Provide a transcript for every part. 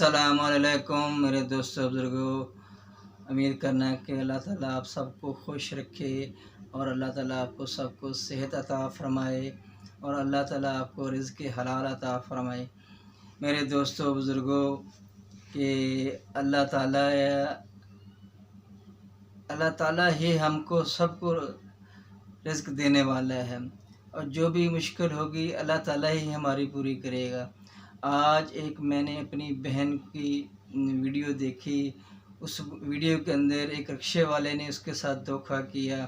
अस्सलामुअलैकुम मेरे दोस्तों बुज़ुर्गों। उम्मीद करना है कि अल्लाह ताला आप सबको खुश रखे और अल्लाह ताला आपको सबको सेहत अता फ़रमाए और अल्लाह ताला आपको रिज़्क़ हलाल अता फ़रमाए। मेरे दोस्तों बुज़ुर्गों कि अल्लाह ताला ही हमको सबको रिज़्क़ देने वाला है और जो भी मुश्किल होगी अल्लाह ताला ही हमारी पूरी करेगा। आज एक मैंने अपनी बहन की वीडियो देखी। उस वीडियो के अंदर एक रिक्शे वाले ने उसके साथ धोखा किया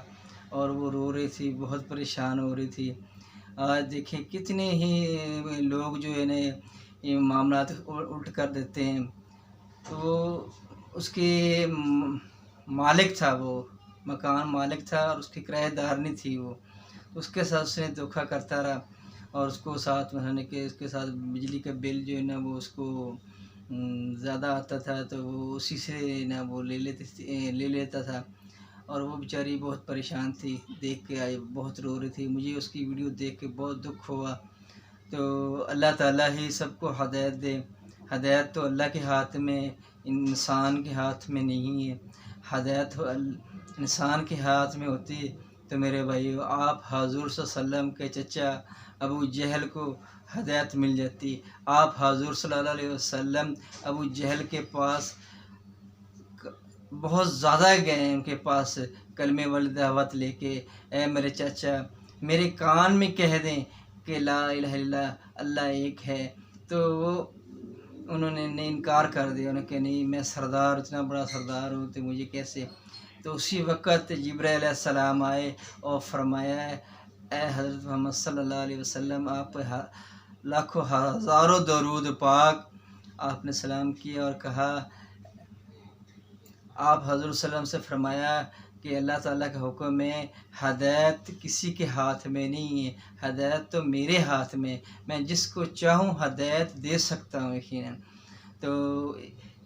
और वो रो रही थी, बहुत परेशान हो रही थी। आज देखें कितने ही लोग जो है ना ये मामलात उल्ट कर देते हैं। तो उसके मालिक था, वो मकान मालिक था और उसकी किराएदारनी थी वो। उसके साथ उसने धोखा करता रहा और उसको साथ में कि उसके साथ बिजली का बिल जो है ना वो उसको ज़्यादा आता था, तो वो उसी से ना वो ले लेता था और वो बेचारी बहुत परेशान थी। देख के आई, बहुत रो रही थी। मुझे उसकी वीडियो देख के बहुत दुख हुआ। तो अल्लाह ताला ही सबको हदायत दे। हदायत तो अल्लाह के हाथ में, इंसान के हाथ में नहीं है। हदायत इंसान के हाथ में होती तो मेरे भाइयों आप हुज़ूर सल्लल्लाहु अलैहि वसल्लम के चचा अबू जहल को हदायत मिल जाती। आप हुज़ूर सल्लल्लाहु अलैहि वसल्लम अबू जहल के पास बहुत ज़्यादा गए, उनके पास कलमे वाली दावत लेके। ए मेरे चाचा मेरे कान में कह दें कि ला इलाहा इल्लल्लाह, अल्लाह एक है। तो वो उन्होंने इनकार कर दिया। उन्होंने कहा नहीं, मैं सरदार, इतना बड़ा सरदार हूँ तो मुझे कैसे। तो उसी वक़्त जिब्राइल अलैहिस्सलाम आए और फरमाया ए हज़रत मोहम्मद सल्लल्लाहु अलैहि वसल्लम आप लाखों हज़ारों दरूद पाक आपने सलाम किया और कहा, आप हज़रत सल्लम से फरमाया कि अल्लाह ताला का हुक्म है, हदायत किसी के हाथ में नहीं है, हदायत तो मेरे हाथ में, मैं जिसको चाहूँ हदायत दे सकता हूँ यकीनन। तो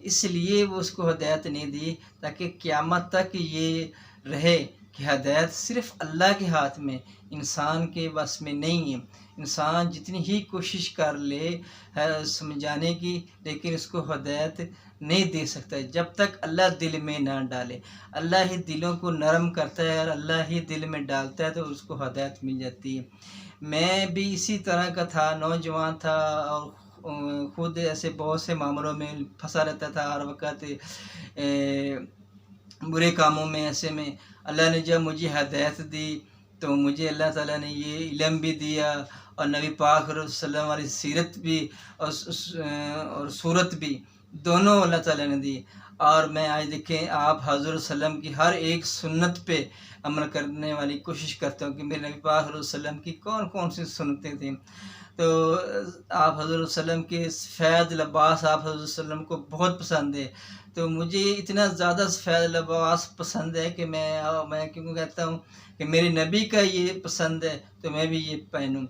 इसलिए वो उसको हदायत नहीं दी ताकि क़यामत तक ये रहे कि हदायत सिर्फ़ अल्लाह के हाथ में, इंसान के बस में नहीं है। इंसान जितनी ही कोशिश कर ले है समझाने की, लेकिन उसको हदायत नहीं दे सकता जब तक अल्लाह दिल में ना डाले। अल्लाह ही दिलों को नरम करता है और अल्लाह ही दिल में डालता है तो उसको हदायत मिल जाती है। मैं भी इसी तरह का था, नौजवान था और खुद ऐसे बहुत से मामलों में फंसा रहता था हर वक़्त बुरे कामों में। ऐसे में अल्लाह ने जब मुझे हदायत दी तो मुझे अल्लाह ताला ने ये इल्म भी दिया और नबी पाक सल्लल्लाहु अलैहि वाली सीरत भी और सूरत भी दोनों अल्लाह ताला ने दी। और मैं आज देखें आप हज़रत सल्लम की हर एक सुन्नत पे अमल करने वाली कोशिश करता हूँ कि मेरे नबी पाक सल्लम की कौन कौन सी सुन्नतें थीं। तो आप हज़रत सल्लम के सफ़ेद लिबास आप हज़रत सल्लम को बहुत पसंद है। तो मुझे इतना ज़्यादा सफ़ेद लिबास पसंद है कि मैं क्यों कहता हूँ कि मेरे नबी का ये पसंद है तो मैं भी ये पहनूँ।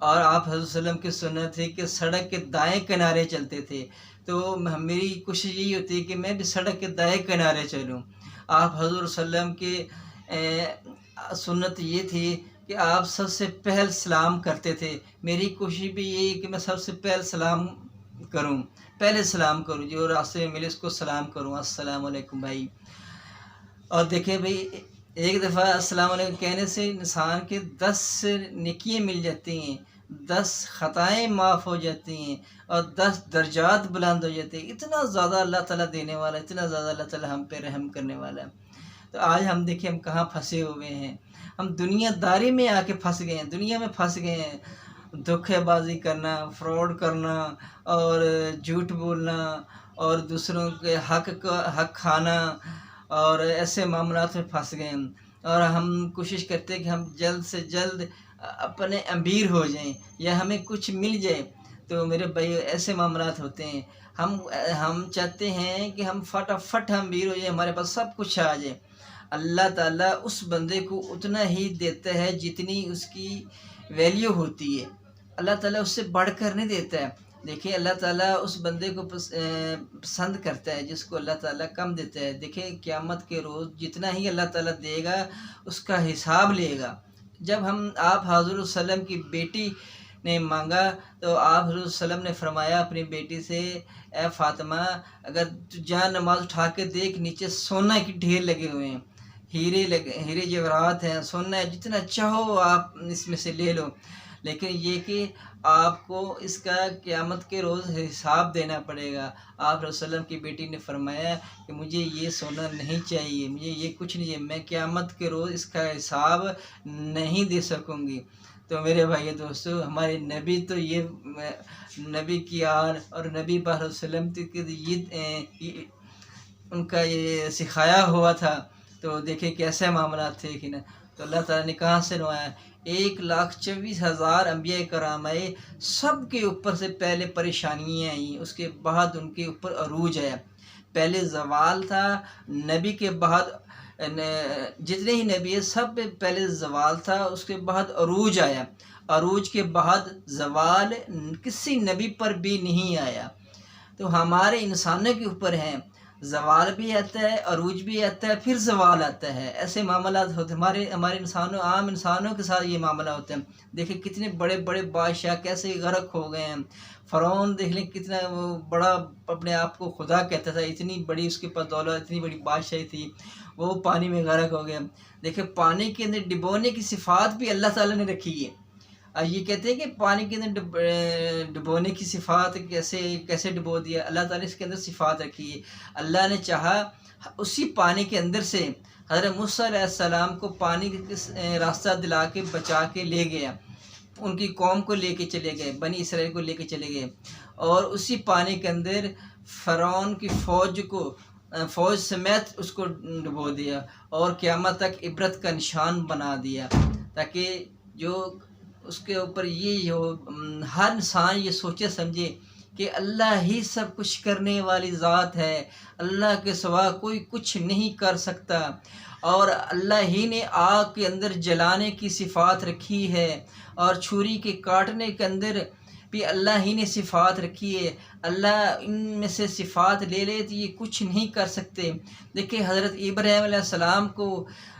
और आप हज़रत सल्लम की सुन्नत थी कि सड़क के दाएं किनारे चलते थे, तो मेरी कोशिश यही होती है कि मैं भी सड़क के दाएं किनारे चलूँ। आप हज़रत सल्लम की सुन्नत ये थी कि आप सबसे पहले सलाम करते थे। मेरी कोशिश भी यही है कि मैं सबसे पहले सलाम करूं, पहले सलाम करूं, जो रास्ते में मिले उसको सलाम करूं, अस्सलाम वालेकुम भाई। और देखिए भाई, एक दफ़ा अस्सलाम वालेकुम कहने से इंसान के 10 नेकियां मिल जाती हैं, 10 ख़ताएँ माफ़ हो जाती हैं और 10 दर्जात बुलंद हो जाते हैं। इतना ज़्यादा अल्लाह ताला देने वाला है, इतना ज़्यादा अल्लाह ताला हम पे रहम करने वाला है। तो आज हम देखिए हम कहाँ फंसे हुए हैं। हम दुनियादारी में आके फंस गए हैं, दुनिया में फंस गए हैं। धोखेबाजी करना, फ्रॉड करना और झूठ बोलना और दूसरों के हक खाना और ऐसे मामलात में फंस गए हम। और हम कोशिश करते हैं कि हम जल्द से जल्द अपने अमीर हो जाएं या हमें कुछ मिल जाए। तो मेरे भाई ऐसे मामलात होते हैं। हम चाहते हैं कि हम फटाफट हम अमीर हो जाए, हमारे पास सब कुछ आ जाए। अल्लाह ताला उस बंदे को उतना ही देता है जितनी उसकी वैल्यू होती है। अल्लाह ताला उससे बढ़कर नहीं देता है। देखिए अल्लाह ताला उस बंदे को पसंद करता है जिसको अल्लाह ताला कम देता है। देखिए क़यामत के रोज़ जितना ही अल्लाह ताला देगा उसका हिसाब लेगा। जब हम आप हज़रत सल्लम की बेटी ने मांगा तो आप हज़रत सल्लम ने फरमाया अपनी बेटी से, ए फ़ातिमा, अगर तू जा नमाज़ उठा के देख, नीचे सोना के ढेर लगे हुए हैं, हीरे जवाहरात हैं, सोना है, जितना चाहो आप इसमें से ले लो, लेकिन ये कि आपको इसका क़यामत के रोज़ हिसाब देना पड़ेगा। आप रसूलुल्लाह की बेटी ने फरमाया कि मुझे ये सोना नहीं चाहिए, मुझे ये कुछ नहीं चाहिए, मैं क़यामत के रोज़ इसका हिसाब नहीं दे सकूँगी। तो मेरे भाई दोस्तों, हमारे नबी तो ये नबी की आल और नबी पाक वसल्लम ये उनका ये सिखाया हुआ था। तो देखिए कैसे मामला थे कि ना, तो अल्लाह ताला ने कहाँ से नवाया, 1,24,000 अम्बिया कराम आए, सब के ऊपर से पहले परेशानियाँ आई, उसके बाद उनके ऊपर अरूज आया। पहले ज़वाल था, नबी के बाद जितने ही नबी है सब पे पहले ज़वाल था, उसके बाद अरूज आया, अरूज के बाद ज़वाल किसी नबी पर भी नहीं आया। तो हमारे इंसानों के ऊपर हैं, ज़वाल भी आता है, अरूज भी आता है, फिर ज़वाल आता है, ऐसे मामलात होते हैं। हमारे इंसानों, आम इंसानों के साथ ये मामला होता है। देखिए कितने बड़े बड़े बादशाह कैसे गर्क हो गए हैं। फ़िरौन देख लें कितना वो बड़ा अपने आप को खुदा कहता था, इतनी बड़ी उसके पास दौलत, इतनी बड़ी बादशाही थी, वो पानी में गर्क हो गया। देखिए पानी के अंदर डिबोने की सिफ़ात भी अल्लाह ताला ने रखी है। ये कहते हैं कि पानी के अंदर डुबोने की सिफ़ात कैसे डुबो दिया, अल्लाह ताला ने इसके अंदर सिफ़ात रखी है। अल्लाह ने चाहा उसी पानी के अंदर से हज़रत मूसा अलैहिस्सलाम को पानी रास्ता दिला के बचा के ले गया, उनकी कौम को लेके चले गए, बनी इसराइल को लेके चले गए, और उसी पानी के अंदर फ़िरौन की फ़ौज समेत उसको डुबो दिया और क़यामत तक इबरत का निशान बना दिया, ताकि जो उसके ऊपर ये हो हर इंसान ये सोचे समझे कि अल्लाह ही सब कुछ करने वाली ज़ात है, अल्लाह के सिवा कोई कुछ नहीं कर सकता, और अल्लाह ही ने आग के अंदर जलाने की सिफ़ात रखी है, और छुरी के काटने के अंदर भी अल्लाह ही ने सिफ़ात रखी है। अल्लाह इनमें से सिफ़ात ले ले तो ये कुछ नहीं कर सकते। देखिए हज़रत इब्राहीम अलैहिस्सलाम को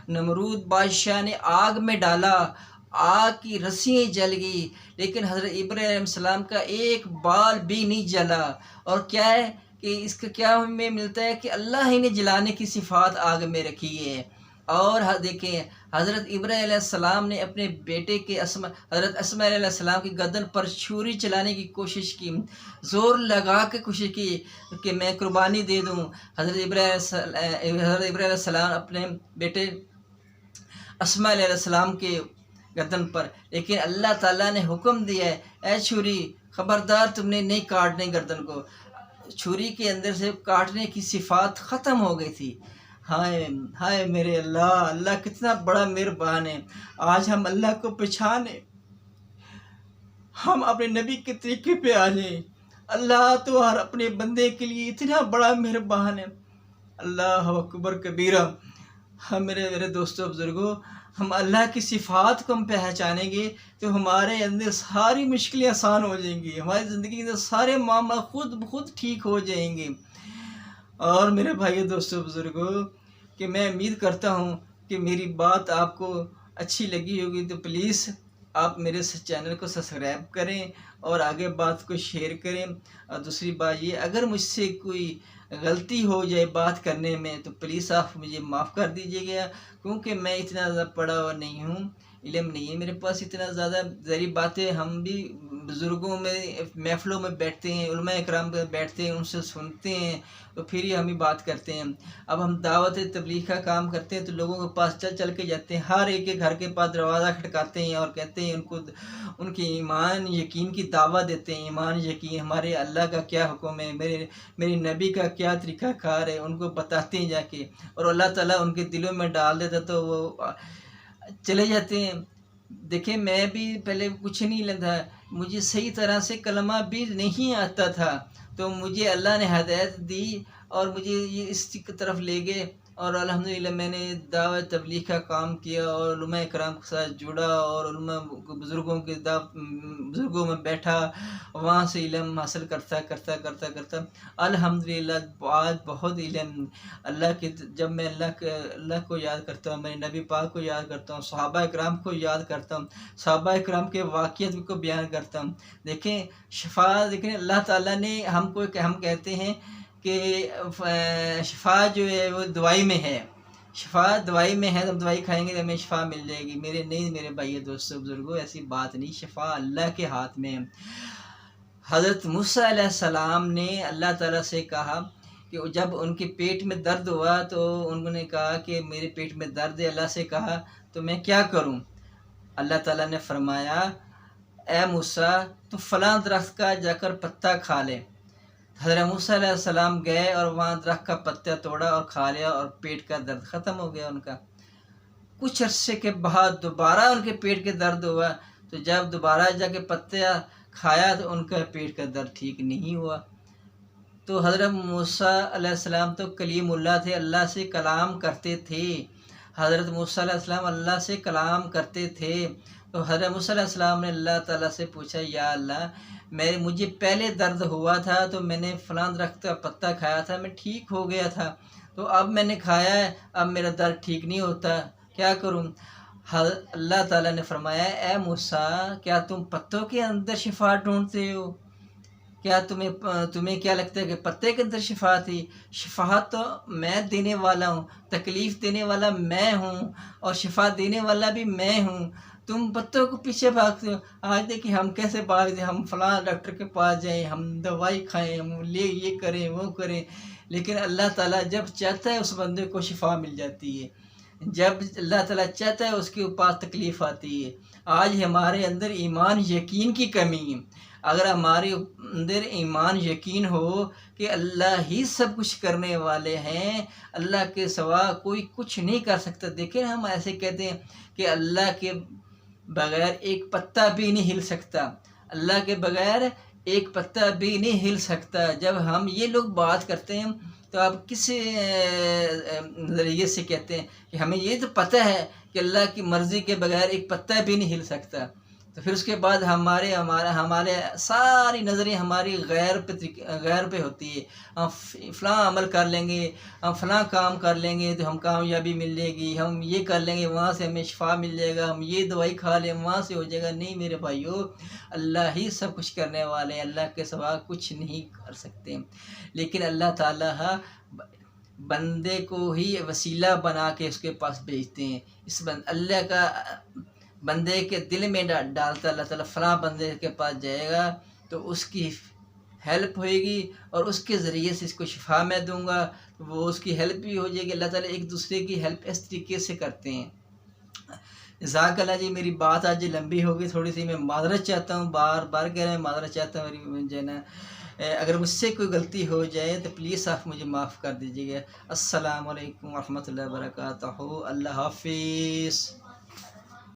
नमरूद बादशाह ने आग में डाला, आग की रस्सियाँ जल गई, लेकिन हज़रत इब्राहीम सलाम का एक बाल भी नहीं जला। और क्या है कि इसका क्या हमें मिलता है कि अल्लाह ही ने जलाने की सिफ़ात आग में रखी है। और देखें हज़रत इब्राहीम सलाम ने अपने बेटे के हज़रत इस्माईल सलाम की गर्दन पर छुरी चलाने की कोशिश की, ज़ोर लगा के कोशिश की कि मैं कुर्बानी दे दूँ। हज़रत इब्राहीम सलाम अपने बेटे इस्माईल सलाम के गर्दन पर, लेकिन अल्लाह ताला ने हुक्म दिया है, ए छुरी ख़बरदार तुमने नहीं काटने गर्दन को। छुरी के अंदर से काटने की सिफ़ात ख़त्म हो गई थी। हाय हाय मेरे अल्लाह, अल्लाह कितना बड़ा मेहरबान है। आज हम अल्लाह को पहचाने, हम अपने नबी के तरीके पे आ जाएं। अल्लाह तो हर अपने बंदे के लिए इतना बड़ा मेहरबान है। अल्लाह अकबर कबीरा। हम मेरे दोस्तों बुज़ुर्गों, हम अल्लाह की सिफ़ात को हम पहचानेंगे तो हमारे अंदर सारी मुश्किलें आसान हो जाएंगी, हमारी ज़िंदगी के अंदर सारे मामला खुद ब खुद ठीक हो जाएंगे। और मेरे भाइयों दोस्तों बुज़ुर्गों, कि मैं उम्मीद करता हूँ कि मेरी बात आपको अच्छी लगी होगी, तो प्लीज़ आप मेरे चैनल को सब्सक्राइब करें और आगे बात को शेयर करें। और दूसरी बात ये, अगर मुझसे कोई गलती हो जाए बात करने में तो प्लीज़ आप मुझे माफ़ कर दीजिएगा, क्योंकि मैं इतना ज़्यादा पढ़ा हुआ नहीं हूँ, इल्म नहीं है मेरे पास इतना ज़्यादा। ज़री बातें हम भी बुज़ुर्गों में महफ़िलों में बैठते हैं, उलमा इकराम पर बैठते हैं, उनसे सुनते हैं, तो फिर ही हम ही बात करते हैं। अब हम दावत तबलीग का काम करते हैं तो लोगों के पास चल के जाते हैं, हर एक के घर के पास दरवाज़ा खटकाते हैं और कहते हैं उनकी ईमान यकीन की दावत देते हैं। ईमान यकीन हमारे अल्लाह का क्या हुक्म है, मेरे नबी का क्या तरीक़ाकार है, उनको बताते हैं जाके, और अल्लाह ताला उनके दिलों में डाल देता तो वो चले जाते हैं। देखिए मैं भी पहले कुछ नहीं लेता, मुझे सही तरह से कलमा भी नहीं आता था, तो मुझे अल्लाह ने हिदायत दी और मुझे ये इस तरफ ले गए और अल्हम्दुलिल्लाह मैंने दावत तबलीग का काम किया और उलमा इकराम के साथ जुड़ा और उलमा बुज़ुर्गों में बैठा, वहाँ से इल्म हासिल करता करता करता करता अल्हम्दुलिल्लाह आज बहुत इल्म अल्लाह के, जब मैं अल्लाह को याद करता हूँ, मेरे नबी पाक को याद करता हूँ, सहाबा इकराम को याद करता हूँ, सहाबा इकराम के वाक़ियत को बयान करता हूँ। देखें शिफ़ा, देखें अल्लाह ताला ने हमको, हम कहते हैं कि शिफ़ा जो है वो दवाई में है, शिफ़ा दवाई में है, तो दवाई खाएंगे तो हमें शिफ़ा मिल जाएगी। मेरे भाइयों दोस्तों बुज़ुर्गों, ऐसी बात नहीं, शिफ़ा अल्लाह के हाथ में है। हज़रत मूसा अलैहिस्सलाम ने अल्लाह ताला से कहा कि जब उनके पेट में दर्द हुआ तो उन्होंने कहा कि मेरे पेट में दर्द है, अल्लाह से कहा तो मैं क्या करूं? अल्लाह ताला ने फरमाया, ए मूसा तो फ़लाँ दरख्त का जाकर पत्ता खा ले। हज़रत मूसा अलैहिस्सलाम गए और वहाँ दरख्त का पत्ता तोड़ा और खा लिया और पेट का दर्द ख़त्म हो गया उनका। कुछ अरसे के बाद दोबारा उनके पेट के दर्द हुआ, तो जब दोबारा जाके पत्ता खाया तो उनका पेट का दर्द ठीक नहीं हुआ। तो हज़रत मूसा अलैहिस्सलाम तो कलीमुल्लाह थे, अल्लाह से कलाम करते थे। हज़रत मूसा अलैहिस्सलाम अल्लाह से कलाम करते थे। तो हज़रत मूसा अलैहिस्सलाम ने अल्लाह ताला से पूछा, या अल्लाह, मुझे पहले दर्द हुआ था तो मैंने फ़लाँ दरख्त का पत्ता खाया था, मैं ठीक हो गया था, तो अब मैंने खाया है, अब मेरा दर्द ठीक नहीं होता, क्या करूं? अल्लाह ताला ने फरमाया, ए मूसा, क्या तुम पत्तों के अंदर शिफा ढूंढते हो? क्या तुम्हें क्या लगता है कि पत्ते के अंदर शिफा थी? शिफा तो मैं देने वाला हूँ, तकलीफ़ देने वाला मैं हूँ और शिफा देने वाला भी मैं हूँ। तुम पत्तों को पीछे भागते हो। आज देखिए हम कैसे भागते हैं, हम फलां डॉक्टर के पास जाएं, हम दवाई खाएं, हम ये करें वो करें, लेकिन अल्लाह ताला जब चाहता है उस बंदे को शिफा मिल जाती है। जब अल्लाह ताला चाहता है उसके पास तकलीफ़ आती है। आज हमारे अंदर ईमान यकीन की कमी है। अगर हमारे अंदर ईमान यकीन हो कि अल्लाह ही सब कुछ करने वाले हैं, अल्लाह के सिवा कोई कुछ नहीं कर सकता। देखिए हम ऐसे कहते हैं कि अल्लाह के बगैर एक पत्ता भी नहीं हिल सकता, अल्लाह के बगैर एक पत्ता भी नहीं हिल सकता। जब हम ये लोग बात करते हैं तो आप किस नज़रिए से कहते हैं कि हमें ये तो पता है कि अल्लाह की मर्ज़ी के बगैर एक पत्ता भी नहीं हिल सकता, तो फिर उसके बाद हमारे सारी नज़रें हमारी गैर पे होती है। हम फ़लाँ अमल कर लेंगे, हम फ़लाँ काम कर लेंगे तो हम कामयाबी मिलेगी, हम ये कर लेंगे वहाँ से हमें शिफा मिल जाएगा, हम ये दवाई खा लें वहाँ से हो जाएगा। नहीं मेरे भाइयों, अल्लाह ही सब कुछ करने वाले हैं, अल्लाह के सिवा कुछ नहीं कर सकते। लेकिन अल्लाह ताला बंदे को ही वसीला बना के उसके पास भेजते हैं। अल्लाह का बंदे के दिल में डालता अल्लाह ताला, फ़लाँ बंदे के पास जाएगा तो उसकी हेल्प होएगी और उसके ज़रिए से इसको शिफा मैं दूंगा, तो वो उसकी हेल्प भी हो जाएगी। अल्लाह ताला एक दूसरे की हेल्प इस तरीके से करते हैं। जज़ाकल्लाह जी, मेरी बात आज लंबी हो गई थोड़ी सी, मैं माज़रत चाहता हूँ, बार बार कह रहे हैं माज़रत चाहता हूँ। मेरी जो है ना, अगर मुझसे कोई गलती हो जाए तो प्लीज़ आप मुझे माफ़ कर दीजिएगा। अस्सलामु अलैकुम व रहमतुल्लाहि व बरकातहू। अल्लाह हाफ़िज़।